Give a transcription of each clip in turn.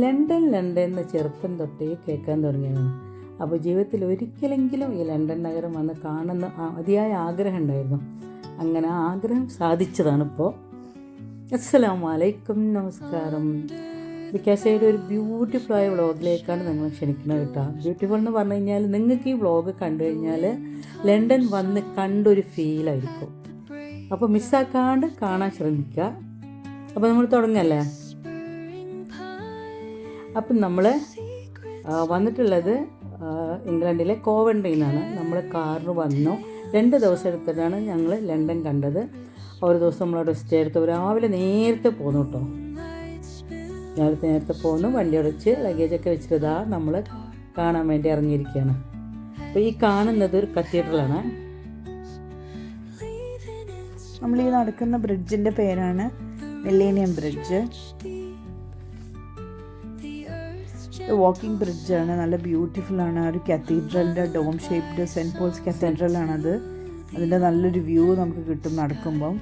London എന്ന് ചെറുപ്പം തൊട്ടേ കേൾക്കാൻ തുടങ്ങിയതാണ്. അപ്പോൾ ജീവിതത്തിൽ ഒരിക്കലെങ്കിലും ഈ ലണ്ടൻ നഗരം വന്ന് കാണുന്ന അതിയായ ആഗ്രഹം ഉണ്ടായിരുന്നു. അങ്ങനെ ആ ആഗ്രഹം സാധിച്ചതാണിപ്പോൾ. അസ്സലാമു അലൈക്കും, നമസ്കാരം. ബിക്കാസയുടെ ഒരു ബ്യൂട്ടിഫുള്ളായ വ്ളോഗിലേക്കാണ് നിങ്ങൾ ക്ഷണിക്കുന്നത് കേട്ടോ. ബ്യൂട്ടിഫുൾ എന്ന് പറഞ്ഞു കഴിഞ്ഞാൽ നിങ്ങൾക്ക് ഈ വ്ളോഗ് കണ്ടു കഴിഞ്ഞാൽ ലണ്ടൻ വന്ന് കണ്ടൊരു ഫീലായിരിക്കും. അപ്പോൾ മിസ്സാക്കാണ്ട് കാണാൻ ശ്രമിക്കുക. അപ്പോൾ നമ്മൾ തുടങ്ങല്ലേ. അപ്പം നമ്മൾ വന്നിട്ടുള്ളത് ഇംഗ്ലണ്ടിലെ കോവൻട്രിയിൽ നിന്നാണ്. നമ്മൾ കാറിന് വന്നു. 2 ദിവസം എടുത്തിട്ടാണ് ഞങ്ങൾ ലണ്ടൻ കണ്ടത്. ഒരു ദിവസം നമ്മളവിടെ സ്റ്റേ എടുത്ത് രാവിലെ നേരത്തെ പോന്നു കേട്ടോ. നേരത്തെ പോന്നു, വണ്ടി അടച്ച് ലഗേജൊക്കെ വെച്ചിട്ട് നമ്മൾ കാണാൻ വേണ്ടി ഇറങ്ങിയിരിക്കുകയാണ്. അപ്പോൾ ഈ കാണുന്നത് ഒരു കത്തീഡ്രലാണ്. നമ്മൾ ഈ നടക്കുന്ന ബ്രിഡ്ജിൻ്റെ പേരാണ് മില്ലേനിയം ബ്രിഡ്ജ്. വാക്കിംഗ് ബ്രിഡ്ജാണ്, നല്ല ബ്യൂട്ടിഫുള്ളാണ്. ഒരു കത്തീഡ്രലിൻ്റെ ഡോം ഷേപ്ഡ് സെൻറ്റ് പോൾസ് കത്തീഡ്രലാണത്. അതിൻ്റെ നല്ലൊരു വ്യൂ നമുക്ക് കിട്ടും നടക്കുമ്പം.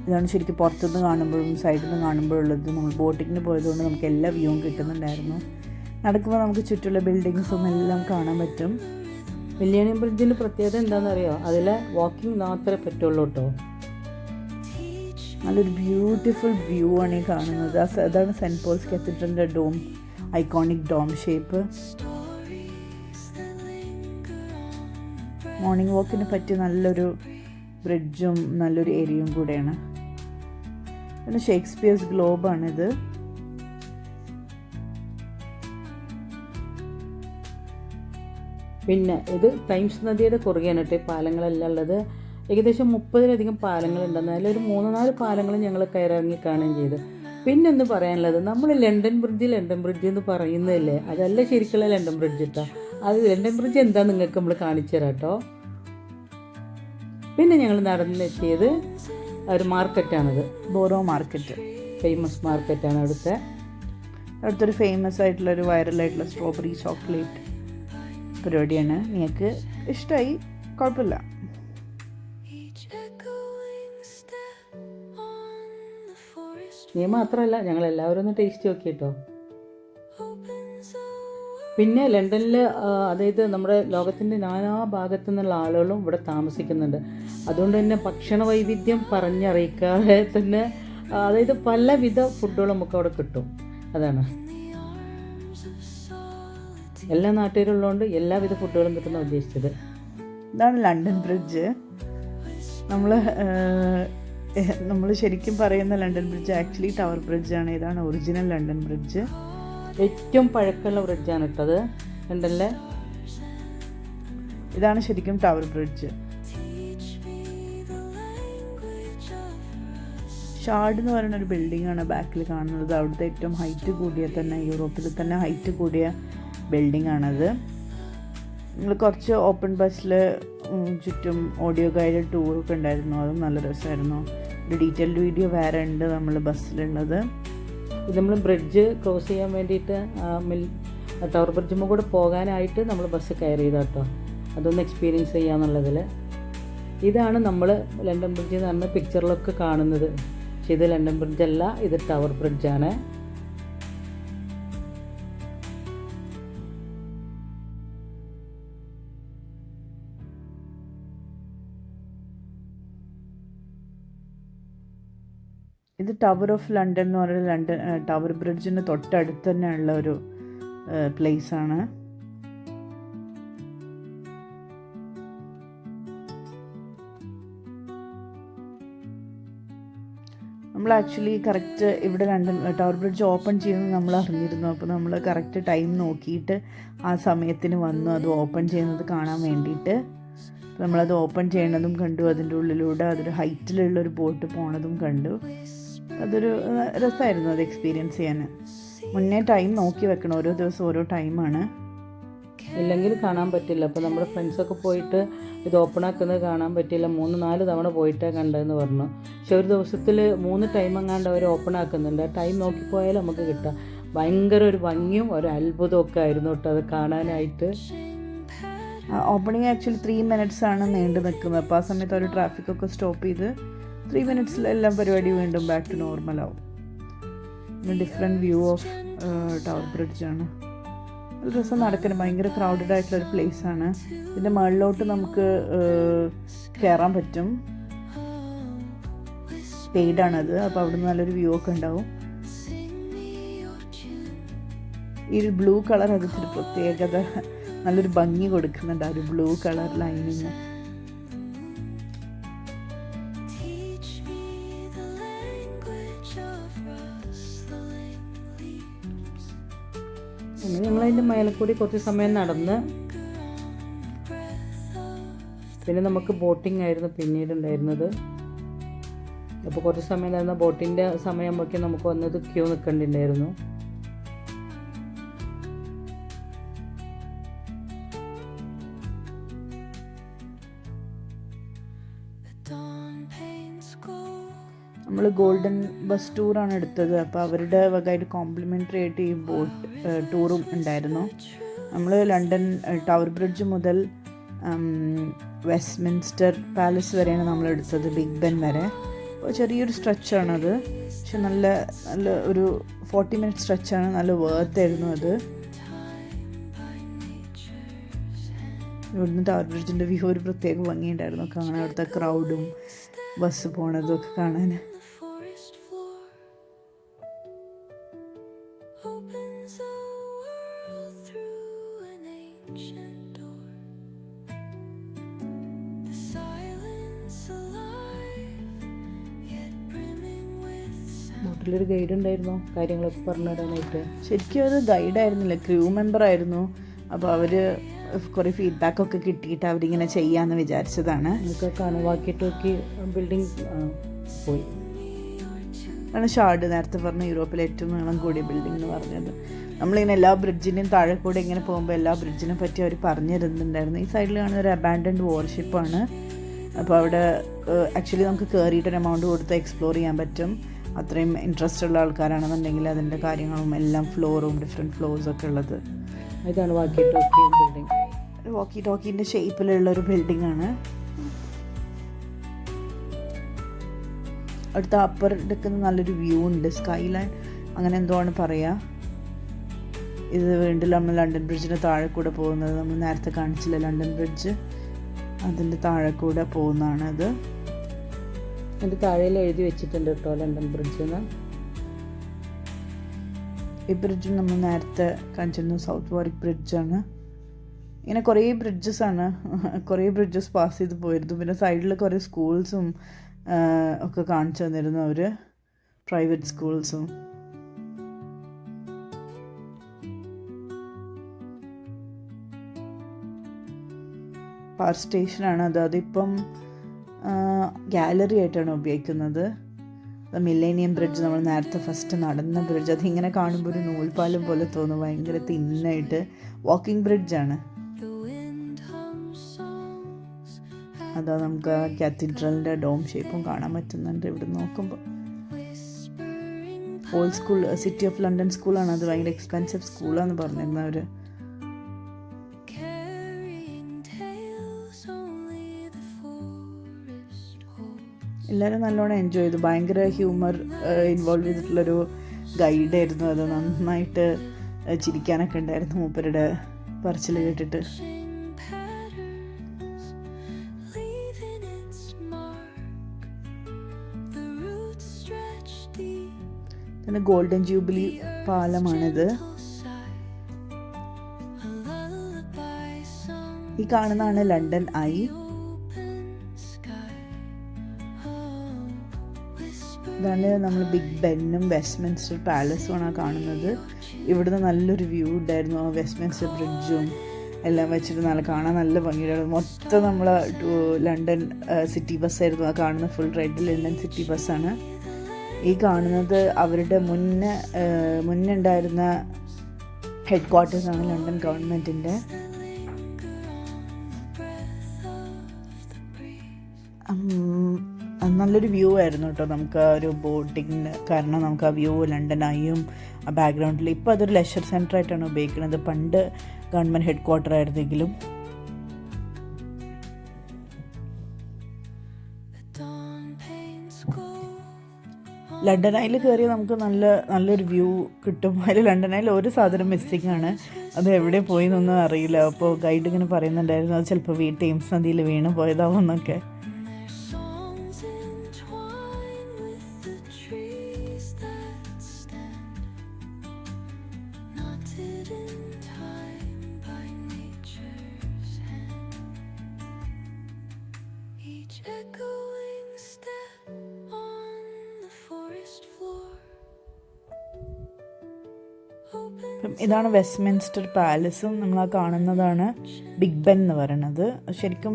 ഇതാണ് ശരിക്കും പുറത്തുനിന്ന് കാണുമ്പോഴും സൈഡിൽ നിന്ന് കാണുമ്പോഴുള്ളത്. നമ്മൾ ബോട്ടിങ്ങിന് പോയതുകൊണ്ട് നമുക്ക് എല്ലാ വ്യൂവും കിട്ടുന്നുണ്ടായിരുന്നു. നടക്കുമ്പോൾ നമുക്ക് ചുറ്റുള്ള ബിൽഡിങ്സും എല്ലാം കാണാൻ പറ്റും. മില്ലേനിയം ബ്രിഡ്ജിൻ്റെ പ്രത്യേകത എന്താണെന്നറിയോ? അതിലെ വാക്കിംഗ് മാത്രമേ പറ്റുള്ളൂ കേട്ടോ. നല്ലൊരു ബ്യൂട്ടിഫുൾ വ്യൂ ആണ് ഈ കാണുന്നത്. അതാണ് സെൻറ്റ് പോൾസ് കത്തീഡ്രലിൻ്റെ dome, iconic dome shape. Morning വാക്കിന് പറ്റിയ നല്ലൊരു ബ്രിഡ്ജും നല്ലൊരു ഏരിയയും കൂടെയാണ്. പിന്നെ ഷേക്സ്പിയേഴ്സ് ഗ്ലോബാണിത്. പിന്നെ ഇത് ടൈംസ് നദിയുടെ കുറുകെയാണ് കേട്ടോ ഈ പാലങ്ങളെല്ലാം ഉള്ളത്. ഏകദേശം 30-ലധികം പാലങ്ങളുണ്ടെന്ന്. അതിലൊരു 3-4 പാലങ്ങൾ ഞങ്ങൾ കയറിറങ്ങി കാണുകയും ചെയ്തു. പിന്നെ ഒന്ന് പറയാനുള്ളത്, നമ്മൾ ലണ്ടൻ ബ്രിഡ്ജ് എന്ന് പറയുന്നില്ലേ, അതല്ല ശരിക്കുള്ള ലണ്ടൻ ബ്രിഡ്ജ് കേട്ടോ. അത് ലണ്ടൻ ബ്രിഡ്ജ് എന്താ നിങ്ങൾക്ക് നമ്മൾ കാണിച്ചു തരാം കേട്ടോ. പിന്നെ ഞങ്ങൾ നടന്നെത്തിയത് ഒരു മാർക്കറ്റാണിത്, ബോറോ മാർക്കറ്റ്. ഫേമസ് മാർക്കറ്റാണ് അവിടുത്തെ ഒരു ഫേമസ് ആയിട്ടുള്ളൊരു വൈറലായിട്ടുള്ള സ്ട്രോബെറി ചോക്ലേറ്റ് പരിപാടിയാണ്. നിങ്ങൾക്ക് ഇഷ്ടമായി, കുഴപ്പമില്ല. നീ മാത്രമല്ല, ഞങ്ങൾ എല്ലാവരും ഒന്ന് ടേസ്റ്റ് നോക്കി കേട്ടോ. പിന്നെ ലണ്ടനിൽ അതായത് നമ്മുടെ ലോകത്തിൻ്റെ നാനാ ഭാഗത്തു നിന്നുള്ള ആളുകളും ഇവിടെ താമസിക്കുന്നുണ്ട്. അതുകൊണ്ട് തന്നെ ഭക്ഷണ വൈവിധ്യം പറഞ്ഞറിയിക്കാതെ തന്നെ അതായത് പലവിധ ഫുഡുകളും നമുക്ക് അവിടെ കിട്ടും. അതാണ് എല്ലാ നാട്ടുകാരുള്ളതുകൊണ്ട് എല്ലാവിധ ഫുഡുകളും കിട്ടുന്ന ഉദ്ദേശിച്ചത്. ഇതാണ് ലണ്ടൻ ബ്രിഡ്ജ്. നമ്മൾ ശരിക്കും പറയുന്ന ലണ്ടൻ ബ്രിഡ്ജ് ആക്ച്വലി ടവർ ബ്രിഡ്ജാണ്. ഇതാണ് ഒറിജിനൽ ലണ്ടൻ ബ്രിഡ്ജ്. ഏറ്റവും പഴക്കമുള്ള ബ്രിഡ്ജാണ് ഇട്ടത് ലണ്ടനിലെ. ഇതാണ് ശരിക്കും ടവർ ബ്രിഡ്ജ്. ഷാർഡ് എന്ന് പറയുന്ന ഒരു ബിൽഡിംഗ് ആണ് ബാക്കിൽ കാണുന്നത്. അവിടുത്തെ ഏറ്റവും ഹൈറ്റ് കൂടിയ തന്നെ, യൂറോപ്പിൽ തന്നെ ഹൈറ്റ് കൂടിയ ബിൽഡിംഗ് ആണത്. നമ്മൾ കുറച്ച് ഓപ്പൺ ബസ്സിൽ ചുറ്റും ഓഡിയോ ഗൈഡഡ് ടൂറൊക്കെ ഉണ്ടായിരുന്നു. അതും നല്ല രസമായിരുന്നു. ഒരു ഡീറ്റെയിൽഡ് വീഡിയോ വേറെ ഉണ്ട് നമ്മൾ ബസ്സിലുള്ളത്. ഇത് നമ്മൾ ബ്രിഡ്ജ് ക്രോസ് ചെയ്യാൻ വേണ്ടിയിട്ട് ടവർ ബ്രിഡ്ജുമ്പോൾ കൂടെ പോകാനായിട്ട് നമ്മൾ ബസ് കയറിയത് കേട്ടോ. അതൊന്ന് എക്സ്പീരിയൻസ് ചെയ്യാന്നുള്ളതിൽ. ഇതാണ് നമ്മൾ ലണ്ടൻ ബ്രിഡ്ജ് എന്ന് പറഞ്ഞ പിക്ചറിലൊക്കെ കാണുന്നത്. പക്ഷേ ഇത് ലണ്ടൻ ബ്രിഡ്ജല്ല, ഇത് ടവർ ബ്രിഡ്ജാണ്. ഇത് ടവർ ഓഫ് ലണ്ടൻ എന്ന് പറയുന്നത് ലണ്ടൻ ടവർ ബ്രിഡ്ജിന് തൊട്ടടുത്ത് തന്നെയുള്ള ഒരു പ്ലേസാണ്. നമ്മൾ ആക്ച്വലി കറക്റ്റ് ഇവിടെ ലണ്ടൻ ടവർ ബ്രിഡ്ജ് ഓപ്പൺ ചെയ്യുന്നത് നമ്മൾ അറിഞ്ഞിരുന്നു. അപ്പോൾ നമ്മൾ കറക്റ്റ് ടൈം നോക്കിയിട്ട് ആ സമയത്തിന് വന്നു അത് ഓപ്പൺ ചെയ്യുന്നത് കാണാൻ വേണ്ടിയിട്ട്. നമ്മളത് ഓപ്പൺ ചെയ്യണതും കണ്ടു. അതിൻ്റെ ഉള്ളിലൂടെ അതൊരു ഹൈറ്റിലുള്ളൊരു ബോട്ട് പോണതും കണ്ടു. അതൊരു രസമായിരുന്നു അത് എക്സ്പീരിയൻസ് ചെയ്യാൻ. മുന്നേ ടൈം നോക്കി വെക്കണം, ഓരോ ദിവസം ഓരോ ടൈമാണ്, ഇല്ലെങ്കിൽ കാണാൻ പറ്റില്ല. അപ്പോൾ നമ്മുടെ ഫ്രണ്ട്സൊക്കെ പോയിട്ട് ഇത് ഓപ്പൺ ആക്കുന്നത് കാണാൻ പറ്റില്ല. 3-4 തവണ പോയിട്ടാണ് കണ്ടതെന്ന് പറഞ്ഞു. പക്ഷെ ഒരു ദിവസത്തിൽ 3 ടൈം എങ്ങാണ്ട് അവർ ഓപ്പൺ ആക്കുന്നുണ്ട്. ആ ടൈം നോക്കിപ്പോയാൽ നമുക്ക് കിട്ടാം. ഭയങ്കര ഒരു ഭംഗിയും ഒരു അത്ഭുതവും ഒക്കെ ആയിരുന്നു കേട്ടോ അത് കാണാനായിട്ട്. ഓപ്പണിങ് ആക്ച്വലി 3 minutes ആണ് നീണ്ടു നിൽക്കുന്നത്. അപ്പോൾ ആ സമയത്ത് ഒരു ട്രാഫിക്കൊക്കെ സ്റ്റോപ്പ് ചെയ്ത് 3 minutes എല്ലാം പരിപാടി വീണ്ടും ബാക്ക് ടു നോർമൽ ആവും. ഡിഫറെൻറ്റ് വ്യൂ ഓഫ് ടവർ ബ്രിഡ്ജാണ്. ഒരു ദിവസം നടക്കണം, ഭയങ്കര ക്രൗഡഡ് ആയിട്ടുള്ളൊരു പ്ലേസാണ്. ഇതിൻ്റെ മുകളിലോട്ട് നമുക്ക് കയറാൻ പറ്റും, പെയ്ഡാണത്. അപ്പോൾ അവിടെ നിന്ന് നല്ലൊരു വ്യൂ ഒക്കെ ഉണ്ടാവും. ഈ ഒരു ബ്ലൂ കളർ അതിൻ്റെ പ്രത്യേകത, നല്ലൊരു ഭംഗി കൊടുക്കുന്നുണ്ട് ആ ഒരു ബ്ലൂ കളർ ലൈനിങ്. ഞങ്ങളതിൻ്റെ മേലെക്കൂടി കുറച്ച് സമയം നടന്ന്, പിന്നെ നമുക്ക് ബോട്ടിംഗ് ആയിരുന്നു പിന്നീട് ഉണ്ടായിരുന്നത്. അപ്പോൾ കുറച്ച് സമയം നടന്ന ബോട്ടിൻ്റെ സമയമാകുമ്പോഴേക്കും നമുക്ക് വന്നത് ക്യൂ നിൽക്കേണ്ടിണ്ടായിരുന്നു. നമ്മൾ ഗോൾഡൻ ബസ് ടൂറാണ് എടുത്തത്. അപ്പോൾ അവരുടെ വകയായിട്ട് കോംപ്ലിമെൻ്ററി ആയിട്ട് ഈ ബോട്ട് ടൂറും ഉണ്ടായിരുന്നു. നമ്മൾ ലണ്ടൻ ടവർ ബ്രിഡ്ജ് മുതൽ വെസ്റ്റ്മിൻസ്റ്റർ പാലസ് വരെയാണ് നമ്മൾ എടുത്തത്, ബിഗ് ബെൻ വരെ. അപ്പോൾ ചെറിയൊരു സ്ട്രെച്ചാണത്, പക്ഷെ നല്ല നല്ല ഒരു 40 മിനിറ്റ് സ്ട്രെച്ചാണ്, നല്ല വേർത്തായിരുന്നു അത്. ഇവിടുന്ന് ടവർ ബ്രിഡ്ജിൻ്റെ വ്യൂ ഒരു പ്രത്യേക ഭംഗിയുണ്ടായിരുന്നു കാണാൻ, അവിടുത്തെ ക്രൗഡും ബസ് പോണതും ഒക്കെ കാണാൻ. ബോട്ടിലൊരു ഗൈഡ് ഉണ്ടായിരുന്നോ കാര്യങ്ങളൊക്കെ പറഞ്ഞു തരാനായിട്ട്? ശരിക്കും അത് ഗൈഡായിരുന്നില്ല, ക്രൂ മെമ്പർ ആയിരുന്നു. അപ്പോൾ അവർ കുറേ ഫീഡ്ബാക്കൊക്കെ കിട്ടിയിട്ട് അവരിങ്ങനെ ചെയ്യാമെന്ന് വിചാരിച്ചതാണ്. നിങ്ങൾക്ക് കാണാൻ വാക്കി ബിൽഡിംഗ് പോയി ആണ് ഷാർഡ് നേരത്തെ പറഞ്ഞ യൂറോപ്പിലെ ഏറ്റവും നീളം കൂടിയ ബിൽഡിംഗ് എന്ന് പറഞ്ഞത്. നമ്മളിങ്ങനെ എല്ലാ ബ്രിഡ്ജിൻ്റെയും താഴെ കൂടെ ഇങ്ങനെ പോകുമ്പോൾ എല്ലാ ബ്രിഡ്ജിനെ പറ്റി അവർ പറഞ്ഞു തരുന്നുണ്ടായിരുന്നു. ഈ സൈഡിൽ കാണുന്ന ഒരു അബാൻഡൻഡ് വാർഷിപ്പാണ്. അപ്പോൾ അവിടെ ആക്ച്വലി നമുക്ക് കയറിയിട്ട് ഒരു എമൗണ്ട് കൊടുത്ത് എക്സ്പ്ലോർ ചെയ്യാൻ പറ്റും. അത്രയും ഇൻട്രസ്റ്റ് ഉള്ള ആൾക്കാരാണെന്നുണ്ടെങ്കിൽ അതിൻ്റെ കാര്യങ്ങളും എല്ലാം ഫ്ലോറും ഡിഫറെൻറ്റ് ഫ്ലോർസൊക്കെ ഉള്ളത്. ഇതാണ് വാക്കി ബിൽഡിംഗ്. വാക്കി ടോക്കീൻ്റെ ഷേപ്പിലുള്ളൊരു ബിൽഡിംഗ്. അടുത്ത അപ്പർ എടുക്കുന്ന നല്ലൊരു വ്യൂ ഉണ്ട്, സ്കൈ ലൈൻ അങ്ങനെ എന്തോ ആണ് പറയുക. ഇത് വീണ്ടും നമ്മൾ ലണ്ടൻ ബ്രിഡ്ജിൻ്റെ താഴെ കൂടെ പോകുന്നത്, നമ്മൾ നേരത്തെ കാണിച്ചില്ല ലണ്ടൻ ബ്രിഡ്ജ്, അതിൻ്റെ താഴെ കൂടെ പോകുന്നതാണ് അത്. അതിൻ്റെ താഴെയിൽ എഴുതി വെച്ചിട്ടുണ്ട് കേട്ടോ ലണ്ടൻ ബ്രിഡ്ജ് എന്ന്. ഈ ബ്രിഡ്ജും നമ്മൾ നേരത്തെ കാണിച്ചിരുന്നു സൗത്ത് വാറിക് ബ്രിഡ്ജാണ്. ഇങ്ങനെ കുറേ ബ്രിഡ്ജസാണ്, കുറേ ബ്രിഡ്ജസ് പാസ് ചെയ്ത് പോയിരുന്നു. പിന്നെ സൈഡിൽ കുറേ സ്കൂൾസും ഒക്കെ കാണിച്ചു തന്നിരുന്നു അവർ, പ്രൈവറ്റ് സ്കൂൾസും. പവർ സ്റ്റേഷനാണ് അത്. അതിപ്പം ഗാലറി ആയിട്ടാണ് ഉപയോഗിക്കുന്നത്. മില്ലേനിയം ബ്രിഡ്ജ്, നമ്മൾ നേരത്തെ ഫസ്റ്റ് നടന്ന ബ്രിഡ്ജ്, അതിങ്ങനെ കാണുമ്പോൾ ഒരു നൂൽപ്പാലം പോലെ തോന്നും, ഭയങ്കര തിന്നായിട്ട്. വാക്കിംഗ് ബ്രിഡ്ജാണ്. അതാ നമുക്ക് ആ കാത്തീഡ്രലിൻ്റെ ഡോം ഷേപ്പും കാണാൻ പറ്റുന്നുണ്ട് ഇവിടെ നോക്കുമ്പോൾ. Old school, city of London സ്കൂളാണ് അത്. ഭയങ്കര എക്സ്പെൻസീവ് സ്കൂളാണെന്ന് പറഞ്ഞിരുന്നു അവർ. എല്ലാവരും നല്ലോണം എൻജോയ് ചെയ്തു. ഭയങ്കര ഹ്യൂമർ ഇൻവോൾവ് ചെയ്തിട്ടുള്ളൊരു ഗൈഡായിരുന്നു അത്. നന്നായിട്ട് ചിരിക്കാനൊക്കെ ഉണ്ടായിരുന്നു മൂപ്പരുടെ പറച്ചിൽ കേട്ടിട്ട്. പിന്നെ ഗോൾഡൻ ജൂബിലി പാലമാണിത്. ഈ കാണുന്നതാണ് ലണ്ടൻ ഐ. ഇതാണ് നമ്മൾ ബിഗ് ബെന്നും വെസ്റ്റ്മിൻസ്റ്റർ പാലസുമാണ് കാണുന്നത്. ഇവിടുന്ന് നല്ലൊരു വ്യൂ ഉണ്ടായിരുന്നു. ആ വെസ്റ്റ്മിൻസ്റ്റർ ബ്രിഡ്ജും എല്ലാം വെച്ചിട്ട് കാണാൻ നല്ല ഭംഗിയുണ്ടായിരുന്നു. മൊത്തം നമ്മൾ ലണ്ടൻ സിറ്റി ബസ്സായിരുന്നു. ആ കാണുന്ന ഫുൾ റെഡ് ലണ്ടൻ സിറ്റി ബസ്സാണ്. ഈ കാണുന്നത് അവരുടെ മുന്നേ ഉണ്ടായിരുന്ന ഹെഡ് ക്വാർട്ടേഴ്സാണ് ലണ്ടൻ ഗവൺമെൻറ്റിൻ്റെ. നല്ലൊരു വ്യൂ ആയിരുന്നു കേട്ടോ നമുക്ക് ആ ഒരു ബോട്ടിങ്ങിന്. കാരണം നമുക്ക് ആ വ്യൂ ലണ്ടൻ ഐയും ആ ബാക്ക്ഗ്രൗണ്ടിൽ. ഇപ്പോൾ അതൊരു ലെഷർ സെൻറ്റർ ആയിട്ടാണ് ഉപയോഗിക്കുന്നത്. പണ്ട് ഗവൺമെൻറ് ഹെഡ് ക്വാർട്ടർ ആയിരുന്നെങ്കിലും. ലണ്ടൻ ഐയിൽ കയറിയാൽ നമുക്ക് നല്ലൊരു വ്യൂ കിട്ടും. അതിൽ ലണ്ടൻ ഐയിൽ ഒരു സാധനം മിസ്സിംഗ് ആണ്, അത് എവിടെ പോയി എന്നൊന്നും അറിയില്ല. അപ്പോൾ ഗൈഡ് ഇങ്ങനെ പറയുന്നുണ്ടായിരുന്നു അത് ചിലപ്പോൾ ടേംസ് നദിയിൽ വീണ് പോയതാവും എന്നൊക്കെ. ഇതാണ് വെസ്റ്റ്മിൻസ്റ്റർ പാലസും നമ്മൾ കാണുന്നതാണ് ബിഗ് ബെൻ എന്ന് പറയുന്നത്. ശരിക്കും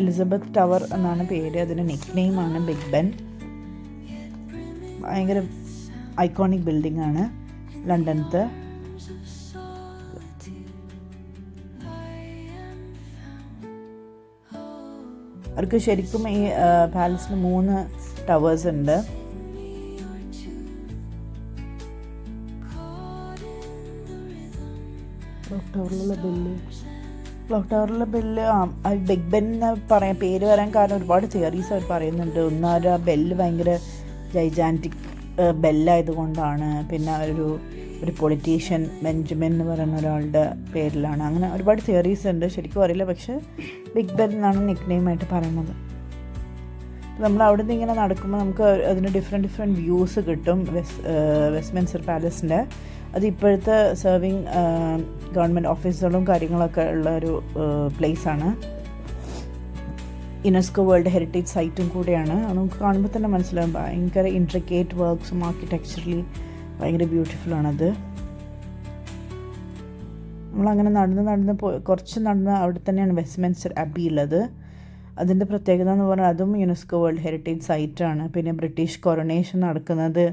എലിസബത്ത് ടവർ എന്നാണ് പേര്, അതിൻ്റെ നിക് നെയിമാണ് ബിഗ് ബെൻ. ഭയങ്കര ഐക്കോണിക് ബിൽഡിംഗ് ആണ് ലണ്ടനത്തെ. അവർക്ക് ശരിക്കും ഈ പാലസിന് 3 ടവേഴ്സ് ഉണ്ട്. ക്ലോക്ക് ടവറിലെ ബെല്ല് ബിഗ് ബെൻ എന്ന് പേര് വരാൻ കാരണം ഒരുപാട് തിയറീസ് അവർ പറയുന്നുണ്ട്. ഒന്നാമത് ആ ബെല്ല് ഭയങ്കര ജൈജാൻറ്റിക് ബെല്ലായതുകൊണ്ടാണ്, പിന്നെ ഒരു പൊളിറ്റീഷ്യൻ ബെഞ്ചമിൻ എന്ന് പറയുന്ന ഒരാളുടെ പേരിലാണ്. അങ്ങനെ ഒരുപാട് തിയറീസ് ഉണ്ട്, ശരിക്കും അറിയില്ല. പക്ഷേ ബിഗ് ബെൻ എന്നാണ് നിക് നെയിമായിട്ട് പറയുന്നത്. നമ്മൾ അവിടെ നിന്ന് ഇങ്ങനെ നടക്കുമ്പോൾ നമുക്ക് അതിന് ഡിഫറെൻറ്റ് വ്യൂസ് കിട്ടും വെസ്റ്റ്മിൻസ്റ്റർ പാലസിൻ്റെ. അത് ഇപ്പോഴത്തെ സെർവിങ് ഗവൺമെൻറ് ഓഫീസുകളും കാര്യങ്ങളൊക്കെ ഉള്ള ഒരു പ്ലേസാണ്. യുനെസ്കോ വേൾഡ് ഹെറിറ്റേജ് സൈറ്റും കൂടെയാണ്. അത് നമുക്ക് കാണുമ്പോൾ തന്നെ മനസ്സിലാവും ഭയങ്കര ഇൻട്രിക്കേറ്റ് വർക്ക്സും ആർക്കിടെക്ചറലി ഭയങ്കര ബ്യൂട്ടിഫുള്ളാണത്. നമ്മളങ്ങനെ കുറച്ച് നടന്ന് അവിടെ തന്നെയാണ് വെസ്റ്റ്മിൻസ്റ്റർ അബി ഉള്ളത്. അതിൻ്റെ പ്രത്യേകത എന്ന് പറഞ്ഞാൽ അതും യുനെസ്കോ വേൾഡ് ഹെറിറ്റേജ് സൈറ്റാണ്. പിന്നെ ബ്രിട്ടീഷ് കൊറോണേഷൻ നടക്കുന്നത്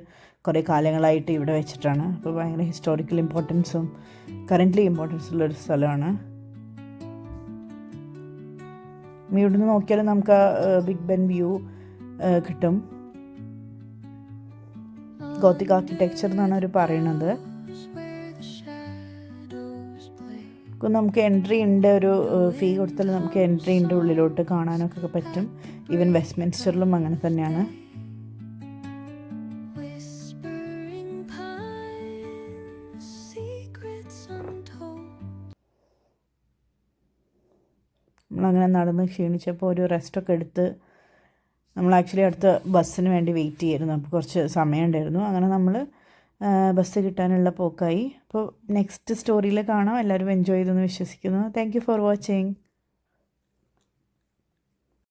കുറേ കാലങ്ങളായിട്ട് ഇവിടെ വെച്ചിട്ടാണ്. അപ്പോൾ ഭയങ്കര ഹിസ്റ്റോറിക്കൽ ഇമ്പോർട്ടൻസും കറൻ്റ്ലി ഇമ്പോർട്ടൻസുള്ളൊരു സ്ഥലമാണ്. ഇവിടുന്ന് നോക്കിയാലും നമുക്ക് ബിഗ് ബെൻ വ്യൂ കിട്ടും. ഗോത്തിക് ആർക്കിടെക്ചർ എന്നാണ് അവർ പറയണത്. നമുക്ക് എൻട്രി ഉണ്ട്, ഒരു ഫീ കൊടുത്താൽ നമുക്ക് എൻട്രി ഉണ്ട്, ഉള്ളിലോട്ട് കാണാനൊക്കെ പറ്റും. ഈവൻ വെസ്റ്റ്മിൻസ്റ്ററിലും അങ്ങനെ തന്നെയാണ്. നമ്മളങ്ങനെ നടന്ന് ക്ഷീണിച്ചപ്പോൾ ഒരു റെസ്റ്റൊക്കെ എടുത്ത് നമ്മൾ ആക്ച്വലി അടുത്ത ബസ്സിന് വേണ്ടി വെയിറ്റ് ചെയ്യായിരുന്നു. അപ്പോൾ കുറച്ച് സമയം ഉണ്ടായിരുന്നു. അങ്ങനെ നമ്മൾ ബസ് കിട്ടാനുള്ള പോക്കായി. അപ്പോൾ നെക്സ്റ്റ് സ്റ്റോറിയിൽ കാണാം. എല്ലാവരും എൻജോയ് ചെയ്തെന്ന് വിശ്വസിക്കുന്നു. Thank you for watching.